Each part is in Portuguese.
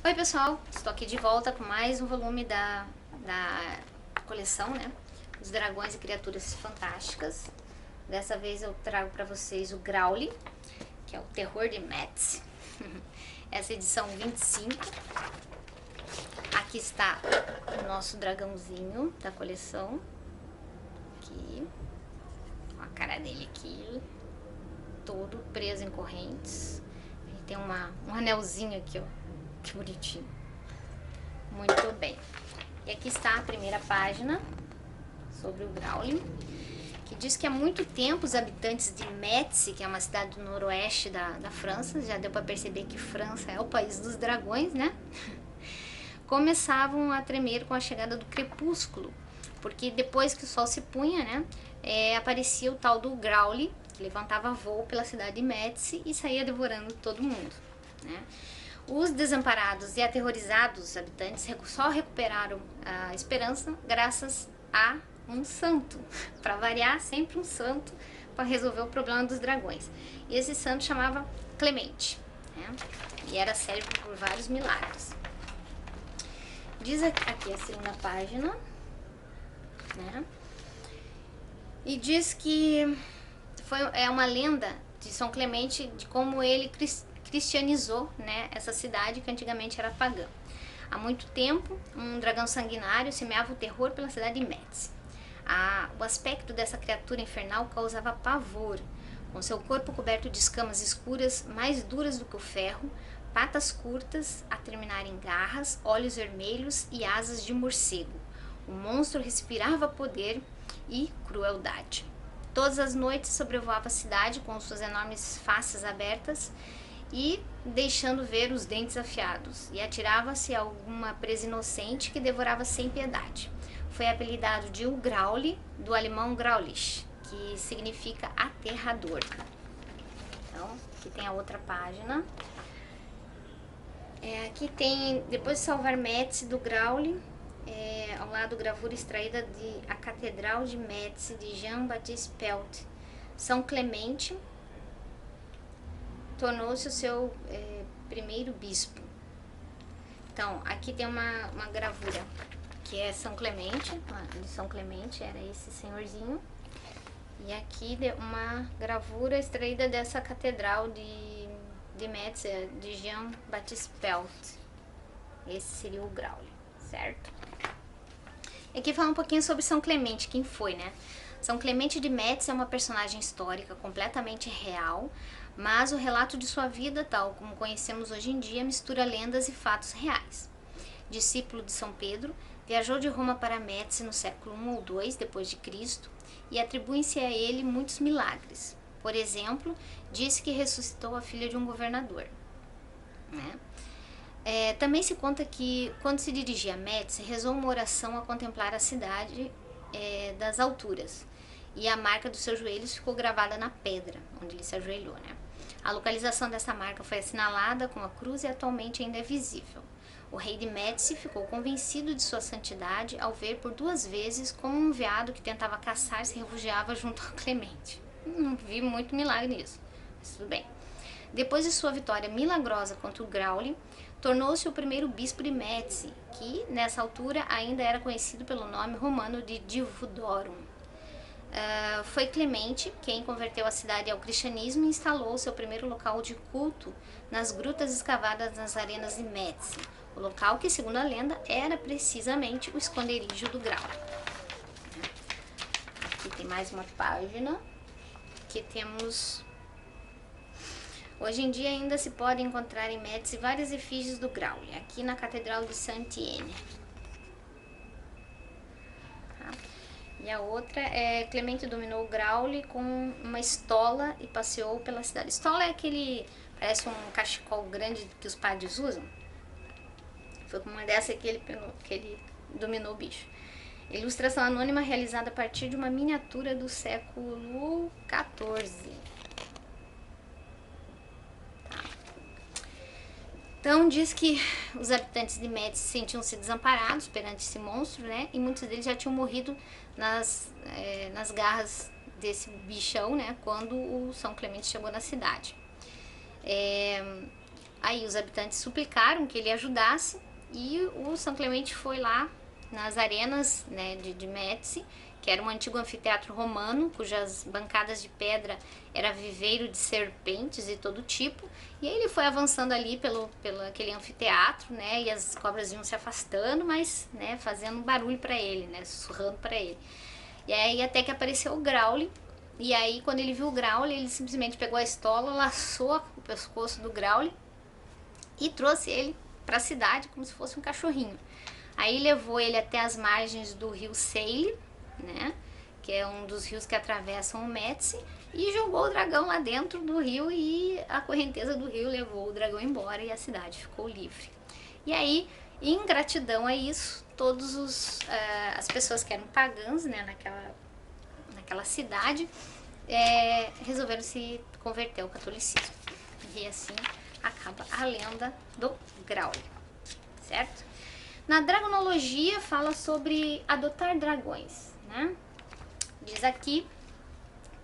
Oi pessoal, estou aqui de volta com mais um volume da coleção, né? Os Dragões e Criaturas Fantásticas. Dessa vez eu trago para vocês o Growly, que é o Terror de Metz. Essa é a edição 25. Aqui está o nosso dragãozinho da coleção. Aqui. A cara dele aqui, todo preso em correntes. Ele tem um anelzinho aqui, ó. Que bonitinho. Muito bem. E aqui está a primeira página sobre o Growly, que diz que há muito tempo os habitantes de Metz, que é uma cidade do noroeste da França, já deu para perceber que França é o país dos dragões, né? Começavam a tremer com a chegada do crepúsculo, porque depois que o sol se punha, né, aparecia o tal do Growly, que levantava voo pela cidade de Metz e saía devorando todo mundo, né? Os desamparados e aterrorizados habitantes só recuperaram a esperança graças a um santo. Para variar, sempre um santo para resolver o problema dos dragões. E esse santo chamava Clemente, né? E era célebre por vários milagres. Diz aqui a segunda página, né? E diz que é uma lenda de São Clemente, de como ele cristianizou, né, essa cidade que antigamente era pagã. Há muito tempo, um dragão sanguinário semeava o terror pela cidade de Metz. O aspecto dessa criatura infernal causava pavor, com seu corpo coberto de escamas escuras mais duras do que o ferro, patas curtas a terminar em garras, olhos vermelhos e asas de morcego. O monstro respirava poder e crueldade. Todas as noites sobrevoava a cidade com suas enormes faces abertas e deixando ver os dentes afiados, e atirava-se a alguma presa inocente que devorava sem piedade. Foi apelidado de o Growly, do alemão Graulich, que significa aterrador. Então, aqui tem a outra página. Aqui tem, depois de salvar Metz do Growly, ao lado gravura extraída de A Catedral de Metz, de Jean-Baptiste Pelt. São Clemente tornou-se o seu primeiro bispo. Então, aqui tem uma gravura que é São Clemente, de São Clemente, era esse senhorzinho. E aqui uma gravura extraída dessa catedral de Metz, de Jean-Baptiste Pelt. Esse seria o Growly, certo? E aqui fala um pouquinho sobre São Clemente, quem foi, né? São Clemente de Metz é uma personagem histórica completamente real, mas o relato de sua vida, tal como conhecemos hoje em dia, mistura lendas e fatos reais. Discípulo de São Pedro, viajou de Roma para Metz no século I ou II depois de Cristo e atribuem-se a ele muitos milagres. Por exemplo, disse que ressuscitou a filha de um governador, né? Também se conta que, quando se dirigia a Metz, rezou uma oração a contemplar a cidade das alturas, e a marca dos seus joelhos ficou gravada na pedra onde ele se ajoelhou, né? A localização dessa marca foi assinalada com a cruz e atualmente ainda é visível. O rei de Metz ficou convencido de sua santidade ao ver por 2 vezes como um veado que tentava caçar se refugiava junto a Clemente. Não vi muito milagre nisso, mas tudo bem. Depois de sua vitória milagrosa contra o Growly, tornou-se o primeiro bispo de Metz, que nessa altura ainda era conhecido pelo nome romano de Divodurum. Foi Clemente quem converteu a cidade ao cristianismo e instalou seu primeiro local de culto nas grutas escavadas nas arenas de Metz, o local que, segundo a lenda, era precisamente o esconderijo do Growly. Aqui tem mais uma página que temos. Hoje em dia ainda se pode encontrar em Metz várias efígies do Growly, aqui na Catedral de Saint-Étienne. E a outra é Clemente dominou o Growly com uma estola e passeou pela cidade. Estola é aquele, parece um cachecol grande que os padres usam. Foi com uma dessa que ele dominou o bicho. Ilustração anônima realizada a partir de uma miniatura do século XIV. Então diz que os habitantes de Metz sentiam-se desamparados perante esse monstro, né? E muitos deles já tinham morrido nas garras desse bichão, né? Quando o São Clemente chegou na cidade. Aí os habitantes suplicaram que ele ajudasse e o São Clemente foi lá nas arenas, né, de Médici, que era um antigo anfiteatro romano, cujas bancadas de pedra era viveiro de serpentes de todo tipo. E aí ele foi avançando ali pelo aquele anfiteatro, né, e as cobras iam se afastando, mas, né, fazendo barulho para ele, né, sussurrando para ele. E aí até que apareceu o Graule. E aí quando ele viu o Graule, ele simplesmente pegou a estola, laçou o pescoço do Graule e trouxe ele para a cidade como se fosse um cachorrinho. Aí levou ele até as margens do rio Seille, né, que é um dos rios que atravessam o Médici, e jogou o dragão lá dentro do rio e a correnteza do rio levou o dragão embora e a cidade ficou livre. E aí, em gratidão a isso, as pessoas que eram pagãs, né, naquela cidade, resolveram se converter ao catolicismo. E assim acaba a lenda do Graule, certo? Na dragonologia fala sobre adotar dragões, né? Diz aqui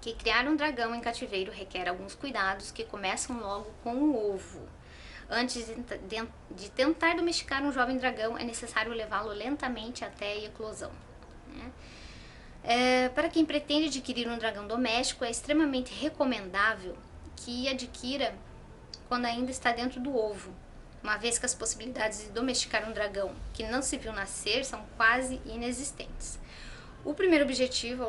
que criar um dragão em cativeiro requer alguns cuidados que começam logo com o ovo. Antes de tentar domesticar um jovem dragão, é necessário levá-lo lentamente até a eclosão, né? Para quem pretende adquirir um dragão doméstico, é extremamente recomendável que adquira quando ainda está dentro do ovo, uma vez que as possibilidades de domesticar um dragão que não se viu nascer são quase inexistentes. O primeiro objetivo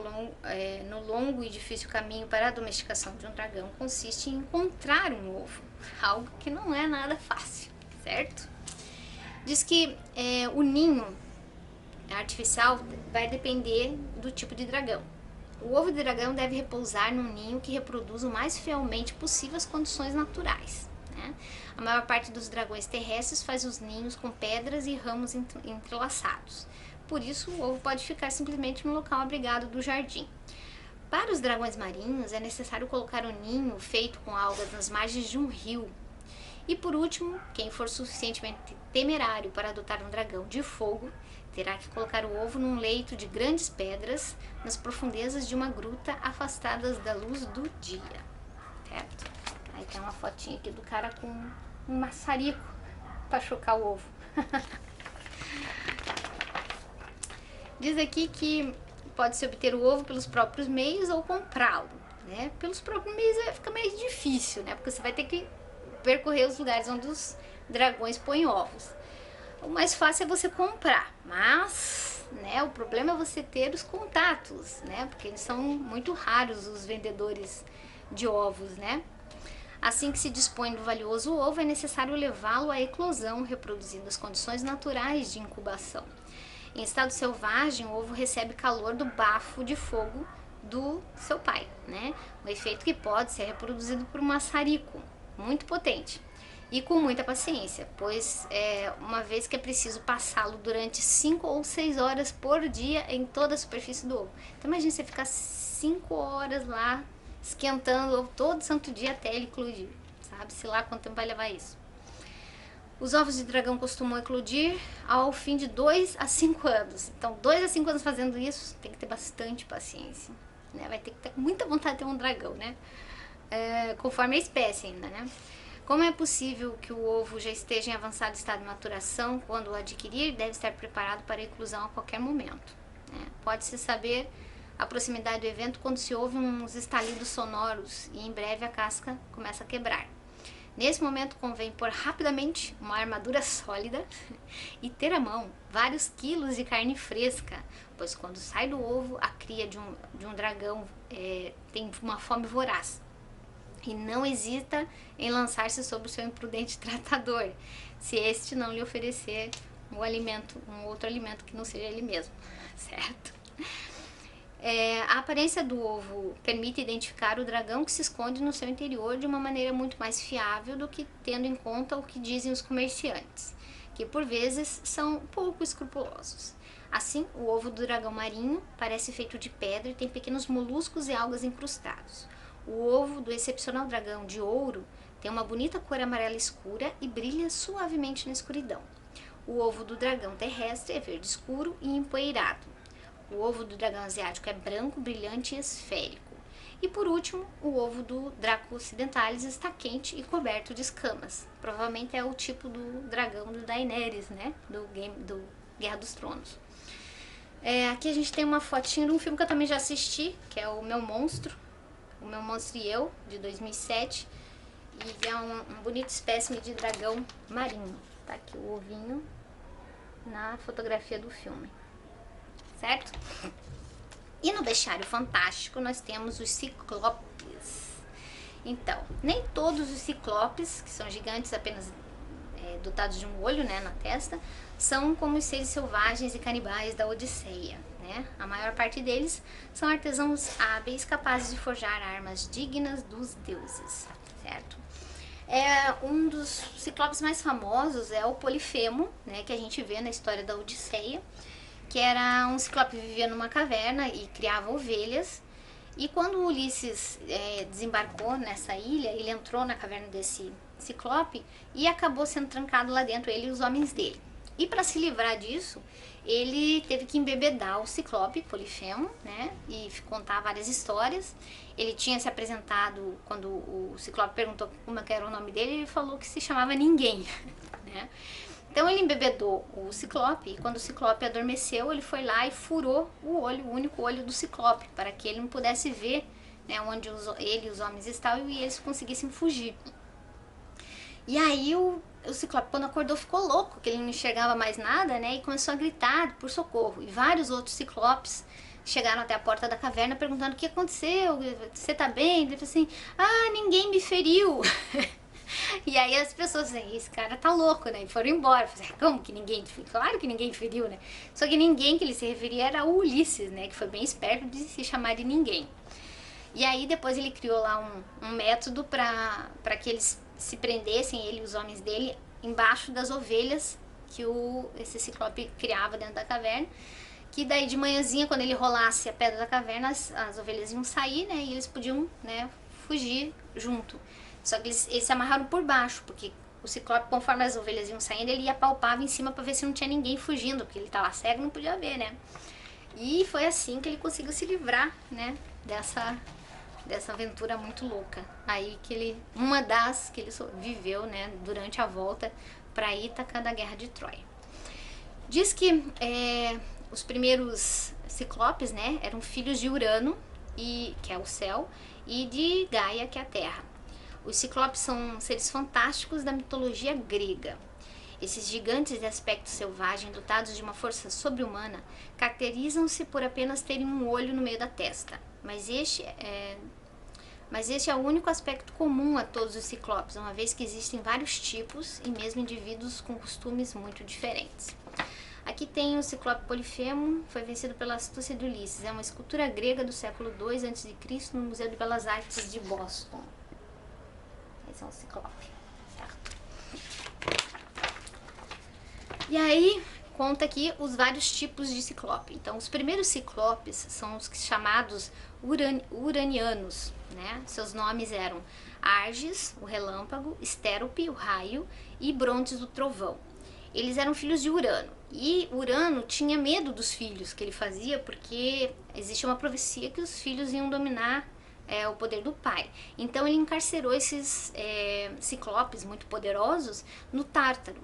no longo e difícil caminho para a domesticação de um dragão consiste em encontrar um ovo, algo que não é nada fácil, certo? Diz que o ninho artificial vai depender do tipo de dragão. O ovo de dragão deve repousar num ninho que reproduza o mais fielmente possível as condições naturais, né? A maior parte dos dragões terrestres faz os ninhos com pedras e ramos entrelaçados. Por isso, o ovo pode ficar simplesmente no local abrigado do jardim. Para os dragões marinhos, é necessário colocar um ninho feito com algas nas margens de um rio. E por último, quem for suficientemente temerário para adotar um dragão de fogo, terá que colocar o ovo num leito de grandes pedras nas profundezas de uma gruta afastadas da luz do dia, certo? Aí tem uma fotinha aqui do cara com um maçarico para chocar o ovo. Diz aqui que pode-se obter o ovo pelos próprios meios ou comprá-lo, né? Pelos próprios meios fica meio difícil, né? Porque você vai ter que percorrer os lugares onde os dragões põem ovos. O mais fácil é você comprar, mas, né, o problema é você ter os contatos, né? Porque eles são muito raros, os vendedores de ovos, né? Assim que se dispõe do valioso ovo, é necessário levá-lo à eclosão, reproduzindo as condições naturais de incubação. Em estado selvagem, o ovo recebe calor do bafo de fogo do seu pai, né? Um efeito que pode ser reproduzido por um maçarico muito potente e com muita paciência, pois uma vez que é preciso passá-lo durante 5 ou 6 horas por dia em toda a superfície do ovo. Então imagine você ficar 5 horas lá esquentando o ovo todo santo dia até ele eclodir, sabe-se lá quanto tempo vai levar isso. Os ovos de dragão costumam eclodir ao fim de 2 a 5 anos. Então, 2 a 5 anos fazendo isso, tem que ter bastante paciência, né? Vai ter que ter muita vontade de ter um dragão, né? Conforme a espécie ainda, né? Como é possível que o ovo já esteja em avançado estado de maturação, quando o adquirir, deve estar preparado para a eclosão a qualquer momento, né? Pode-se saber a proximidade do evento quando se ouve uns estalidos sonoros e em breve a casca começa a quebrar. Nesse momento convém pôr rapidamente uma armadura sólida e ter à mão vários quilos de carne fresca, pois quando sai do ovo, a cria de um dragão tem uma fome voraz e não hesita em lançar-se sobre o seu imprudente tratador, se este não lhe oferecer um outro alimento que não seja ele mesmo, certo? A aparência do ovo permite identificar o dragão que se esconde no seu interior de uma maneira muito mais fiável do que tendo em conta o que dizem os comerciantes, que por vezes são pouco escrupulosos. Assim, o ovo do dragão marinho parece feito de pedra e tem pequenos moluscos e algas incrustados. O ovo do excepcional dragão de ouro tem uma bonita cor amarela escura e brilha suavemente na escuridão. O ovo do dragão terrestre é verde escuro e empoeirado. O ovo do dragão asiático é branco, brilhante e esférico. E por último, o ovo do Draco Occidentalis está quente e coberto de escamas. Provavelmente é o tipo do dragão do Daenerys, né? Do Guerra dos Tronos. Aqui a gente tem uma fotinha de um filme que eu também já assisti, que é O Meu Monstro e Eu, de 2007. E é um bonito espécime de dragão marinho. Tá aqui o ovinho na fotografia do filme, certo? E no Bestiário Fantástico nós temos os ciclopes. Então, nem todos os ciclopes, que são gigantes apenas dotados de um olho, né, na testa, são como os seres selvagens e canibais da Odisseia, né? A maior parte deles são artesãos hábeis capazes de forjar armas dignas dos deuses, certo? Um dos ciclopes mais famosos é o Polifemo, né, que a gente vê na história da Odisseia, que era um ciclope que vivia numa caverna e criava ovelhas. E quando Ulisses desembarcou nessa ilha, ele entrou na caverna desse ciclope e acabou sendo trancado lá dentro, ele e os homens dele. E para se livrar disso, ele teve que embebedar o ciclope Polifemo, né, e contar várias histórias. Ele tinha se apresentado, quando o ciclope perguntou como era o nome dele, ele falou que se chamava Ninguém, né. Então ele embebedou o ciclope e quando o ciclope adormeceu, ele foi lá e furou o olho, o único olho do ciclope, para que ele não pudesse ver, né, onde ele e os homens estavam e eles conseguissem fugir. E aí o ciclope, quando acordou, ficou louco, que ele não enxergava mais nada, né, e começou a gritar por socorro. E vários outros ciclopes chegaram até a porta da caverna perguntando o que aconteceu, você tá bem? Ele falou assim, ninguém me feriu. E aí as pessoas dizem, esse cara tá louco, né? E foram embora. Como que ninguém feriu? Claro que ninguém feriu, né? Só que ninguém que ele se referia era o Ulisses, né? Que foi bem esperto de se chamar de Ninguém. E aí depois ele criou lá um método para que eles se prendessem, ele e os homens dele, embaixo das ovelhas que esse ciclope criava dentro da caverna. Que daí de manhãzinha, quando ele rolasse a pedra da caverna, as ovelhas iam sair, né? E eles podiam, né, fugir junto. Só que eles se amarraram por baixo, porque o ciclope, conforme as ovelhas iam saindo, ele ia palpava em cima para ver se não tinha ninguém fugindo, porque ele estava cego e não podia ver, né? E foi assim que ele conseguiu se livrar, né, dessa aventura muito louca. Aí que uma das que ele viveu, né, durante a volta para Ítaca da Guerra de Troia. Diz que os primeiros ciclopes, né, eram filhos de Urano, que é o céu, e de Gaia, que é a terra. Os ciclopes são seres fantásticos da mitologia grega. Esses gigantes de aspecto selvagem, dotados de uma força sobre-humana, caracterizam-se por apenas terem um olho no meio da testa. Mas este é o único aspecto comum a todos os ciclopes, uma vez que existem vários tipos e mesmo indivíduos com costumes muito diferentes. Aqui tem o ciclope Polifemo, foi vencido pela astúcia de Ulisses. É uma escultura grega do século II a.C. no Museu de Belas Artes de Boston. Esse é um ciclope, certo? E aí, conta aqui os vários tipos de ciclope. Então, os primeiros ciclopes são os chamados uranianos, né? Seus nomes eram Arges, o relâmpago, Estérope, o raio, e Brontes, o trovão. Eles eram filhos de Urano. E Urano tinha medo dos filhos que ele fazia, porque existia uma profecia que os filhos iam dominar o poder do pai. Então ele encarcerou esses ciclopes muito poderosos no Tártaro.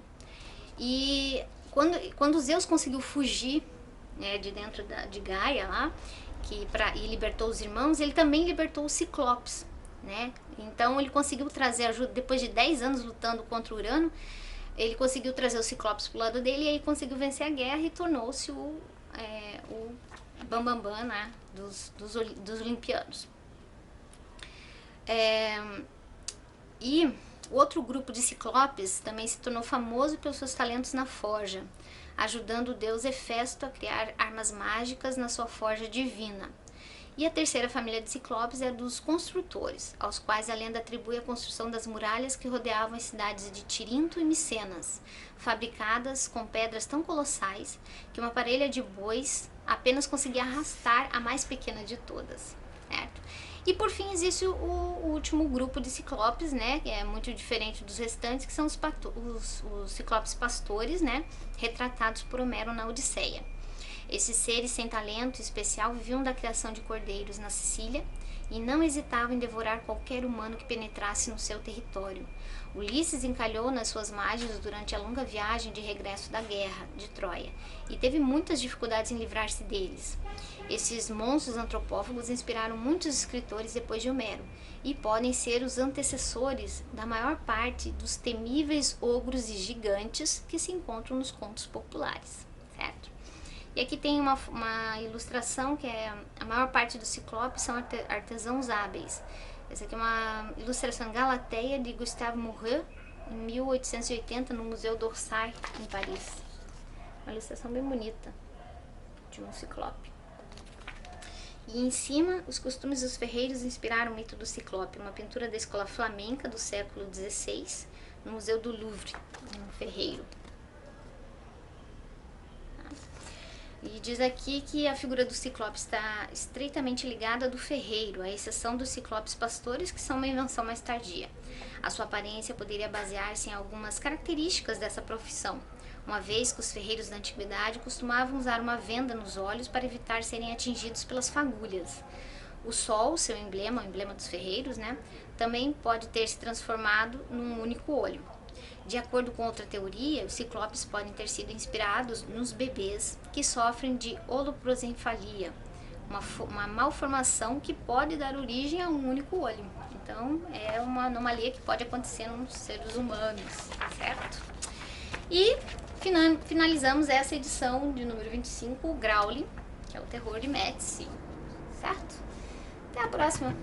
E quando Zeus conseguiu fugir, né, de dentro de Gaia lá, e libertou os irmãos, ele também libertou os ciclopes, né? Então ele conseguiu trazer ajuda, depois de 10 anos lutando contra Urano, ele conseguiu trazer os ciclopes pro lado dele e aí conseguiu vencer a guerra e tornou-se o bambambam, né, dos olimpianos. E outro grupo de ciclopes também se tornou famoso pelos seus talentos na forja, ajudando o deus Hefesto a criar armas mágicas na sua forja divina. E a terceira família de ciclopes é a dos construtores, aos quais a lenda atribui a construção das muralhas que rodeavam as cidades de Tirinto e Micenas, fabricadas com pedras tão colossais que uma parelha de bois apenas conseguia arrastar a mais pequena de todas, certo? E por fim existe o último grupo de ciclopes, né, que é muito diferente dos restantes, que são os ciclopes pastores, né, retratados por Homero na Odisseia. Esses seres sem talento especial viviam da criação de cordeiros na Sicília e não hesitava em devorar qualquer humano que penetrasse no seu território. Ulisses encalhou nas suas margens durante a longa viagem de regresso da guerra de Troia e teve muitas dificuldades em livrar-se deles. Esses monstros antropófagos inspiraram muitos escritores depois de Homero e podem ser os antecessores da maior parte dos temíveis ogros e gigantes que se encontram nos contos populares, certo? E aqui tem uma ilustração que é a maior parte dos ciclopes são artesãos hábeis. Essa aqui é uma ilustração em Galateia de Gustave Moreau, em 1880, no Museu d'Orsay, em Paris. Uma ilustração bem bonita de um ciclope. E em cima, os costumes dos ferreiros inspiraram o mito do ciclope, uma pintura da escola flamenca do século XVI, no Museu do Louvre, um ferreiro. E diz aqui que a figura do ciclope está estreitamente ligada à do ferreiro, à exceção dos ciclopes pastores, que são uma invenção mais tardia. A sua aparência poderia basear-se em algumas características dessa profissão, uma vez que os ferreiros da antiguidade costumavam usar uma venda nos olhos para evitar serem atingidos pelas fagulhas. O sol, seu emblema, o emblema dos ferreiros, também pode ter se transformado num único olho. De acordo com outra teoria, os ciclopes podem ter sido inspirados nos bebês que sofrem de holoprosenfalia, uma malformação que pode dar origem a um único olho. Então, é uma anomalia que pode acontecer nos seres humanos, certo? E finalizamos essa edição de número 25, o Growling, que é o terror de Metz, certo? Até a próxima!